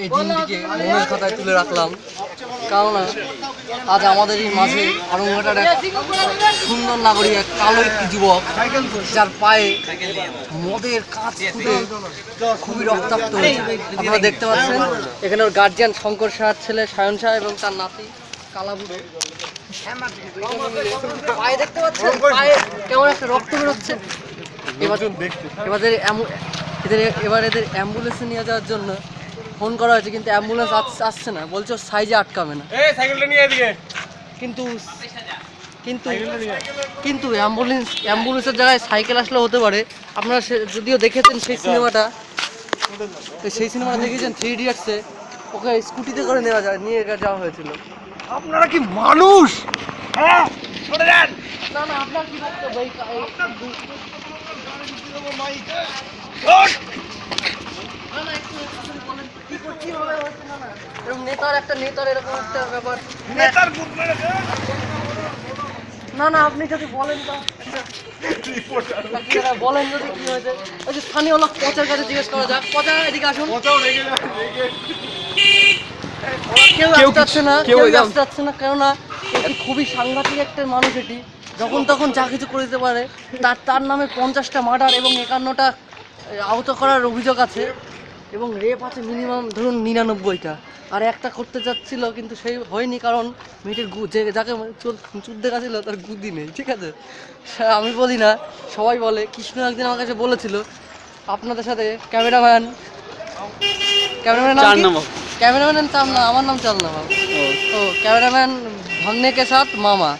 এই দিনটিকে মনের খাতায় তুলে রাখলাম, কারণ আজ আমাদের এই মাঝে আড়ংঘাটার এক সুন্দর নাগরিক, এক কালো একটি যুবক, যার পায়ে মদের কাঁচ ফুটে খুবই রক্তাক্ত হয়েছে। আপনারা দেখতে পাচ্ছেন এখানে ওর গার্জিয়ান শঙ্কর শাহর ছেলে সায়ন শাহ এবং তার নাতি কালাবুড়ো। পায়ে দেখতে পাচ্ছেন পায়ে কেমন একটা রক্ত বেরোচ্ছে। এবার এদের অ্যাম্বুলেন্সে নিয়ে যাওয়ার জন্য ফোন করা হয়েছে, কিন্তু অ্যাম্বুলেন্স আসছে না, বলছে সাইজে আটকাবে না। কিন্তু কিন্তু কিন্তু অ্যাম্বুলেন্সের জায়গায় সাইকেল আসলে হতে পারে। আপনারা যদিও দেখেছেন সেই সিনেমাটা দেখেছেন 3 ইডিয়টসে, ওকে স্কুটিতে করে নিয়ে যাওয়া হয়েছিল। আপনারা কি মানুষ? হ্যাঁ, না না, আপনার কি বক্তব্য? নেতার এরকম একটা ব্যাপার। না না, আপনি যদি বলেন বলেন যদি কি হয়েছে। ওই যে স্থানীয় লোক পচার কাছে জিজ্ঞেস করা যাক। পচা, এদিকে আসুন। কেউ আসতে যাচ্ছে না, কেননা এটি খুবই সাংঘাতিক একটা মানুষ। এটি যখন তখন যা কিছু করে দিতে পারে। তার নামে 50টা মার্ডার এবং 51টা আহত করার অভিযোগ আছে, এবং রেপ আছে মিনিমাম ধরুন 99টা। আর একটা করতে চাচ্ছিল, কিন্তু সেই হয়নি, কারণ মেয়েটির যাকে চুদ দেখাচ্ছিল তার গুদি নেই। ঠিক আছে, আমি বলি না, সবাই বলে। কৃষ্ণ একদিন আমার কাছে বলেছিল আপনাদের সাথে ক্যামেরাম্যানের নাম না, আমার নাম চাল না। ও ক্যামেরাম্যান ভাগ্নে কে সাথ মামা।